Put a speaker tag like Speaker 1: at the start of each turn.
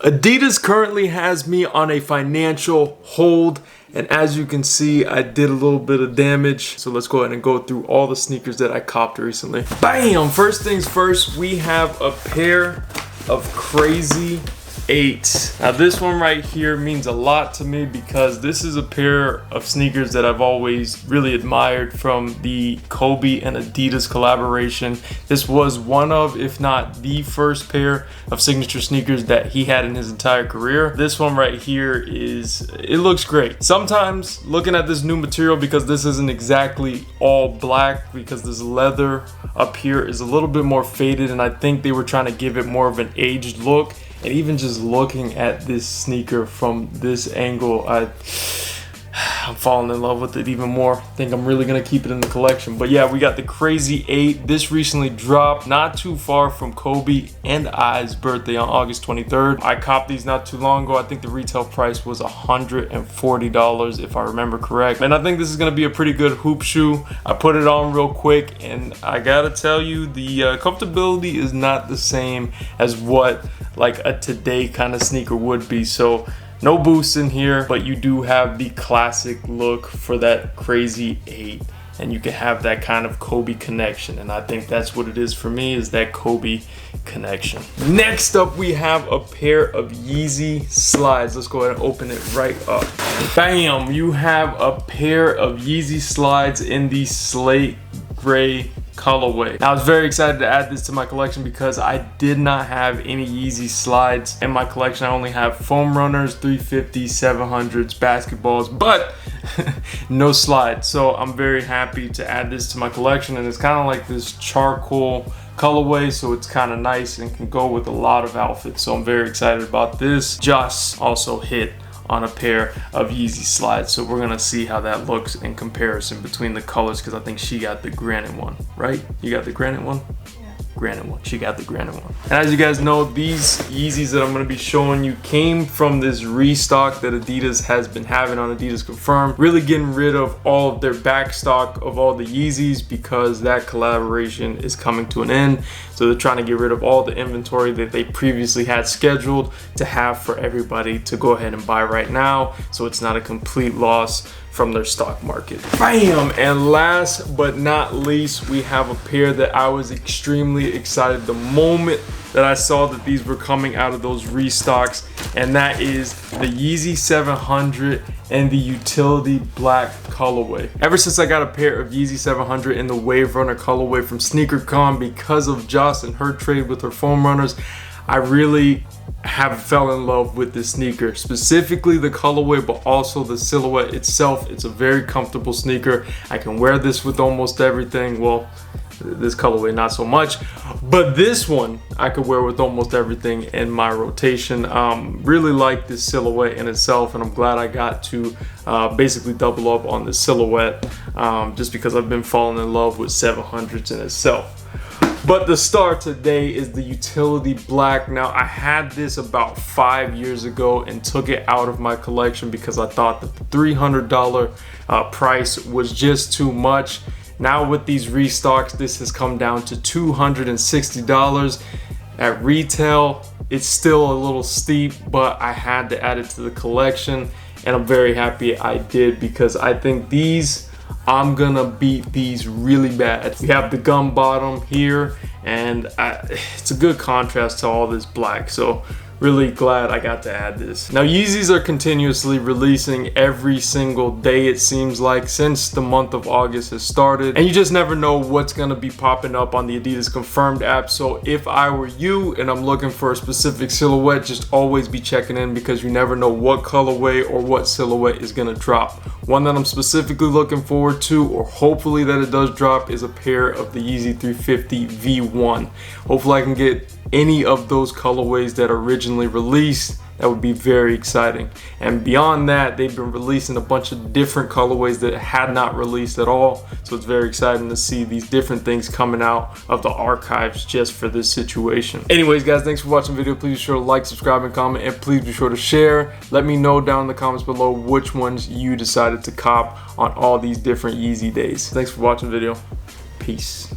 Speaker 1: Adidas currently has me on a financial hold, and as you can see, I did a little bit of damage. So let's go ahead and go through all the sneakers that I copped recently. Bam! First things first, we have a pair of Crazy 8. Now this one right here means a lot to me because this is a pair of sneakers that I've always really admired from the Kobe and Adidas collaboration. This was one of, if not the first pair of signature sneakers that he had in his entire career. This one right here it looks great. Sometimes looking at this new material, because this isn't exactly all black, because this leather up here is a little bit more faded, and I think they were trying to give it more of an aged look. And even just looking at this sneaker from this angle, I'm falling in love with it even more. I think I'm really gonna keep it in the collection. But yeah, we got the Crazy 8. This recently dropped not too far from Kobe and I's birthday on August 23rd. I copped these not too long ago. I think the retail price was $140 if I remember correct. And I think this is gonna be a pretty good hoop shoe. I put it on real quick, and I gotta tell you, the comfortability is not the same as what like a today kind of sneaker would be. So no boost in here, but you do have the classic look for that Crazy 8, and you can have that kind of Kobe connection, and I think that's what it is for me, is that Kobe connection. Next up, we have a pair of Yeezy Slides. Let's go ahead and open it right up. Bam! You have a pair of Yeezy Slides in the slate gray colorway. Now I was very excited to add this to my collection because I did not have any Yeezy Slides in my collection. I only have Foam Runners, 350s, 700s, basketballs, but no slides. So I'm very happy to add this to my collection, and it's kind of like this charcoal colorway, so it's kind of nice and can go with a lot of outfits. So I'm very excited about this. Joss also hit on a pair of Yeezy Slides, so we're gonna see how that looks in comparison between the colors, because I think she got the granite one, right? You got the granite one? Granite one. She got the granite one. And as you guys know, these Yeezys that I'm going to be showing you came from this restock that Adidas has been having on Adidas Confirmed, really getting rid of all of their back stock of all the Yeezys because that collaboration is coming to an end. So they're trying to get rid of all the inventory that they previously had scheduled to have for everybody to go ahead and buy right now, so it's not a complete loss from their stock market. Bam! And last but not least, we have a pair that I was extremely excited the moment that I saw that these were coming out of those restocks, and that is the Yeezy 700 and the utility black colorway. Ever since I got a pair of Yeezy 700 in the Wave Runner colorway from SneakerCon because of Joss and her trade with her Foam Runners, I really have fell in love with this sneaker, specifically the colorway, but also the silhouette itself. It's a very comfortable sneaker. I can wear this with almost everything. Well, this colorway not so much, but this one I could wear with almost everything in my rotation. Really like this silhouette in itself, and I'm glad I got to basically double up on the silhouette, just because I've been falling in love with 700s in itself. But the star today is the utility black. Now I had this about 5 years ago and took it out of my collection because I thought that the $300 price was just too much. Now with these restocks, this has come down to $260 at retail. It's still a little steep, but I had to add it to the collection, and I'm very happy I did because I think these, I'm gonna beat these really bad. We have the gum bottom here, and it's a good contrast to all this black, so really glad I got to add this. Now Yeezys are continuously releasing every single day, it seems like, since the month of August has started, and you just never know what's gonna be popping up on the Adidas Confirmed app. So if I were you and I'm looking for a specific silhouette, just always be checking in because you never know what colorway or what silhouette is gonna drop. One that I'm specifically looking forward to, or hopefully that it does drop, is a pair of the Yeezy 350 V1. Hopefully I can get any of those colorways that originally released. That would be very exciting. And beyond that, they've been releasing a bunch of different colorways that had not released at all, so it's very exciting to see these different things coming out of the archives just for this situation. Anyways guys, thanks for watching the video. Please be sure to like, subscribe, and comment, and please be sure to share. Let me know down in the comments below which ones you decided to cop on all these different Yeezy days. Thanks for watching the video. Peace.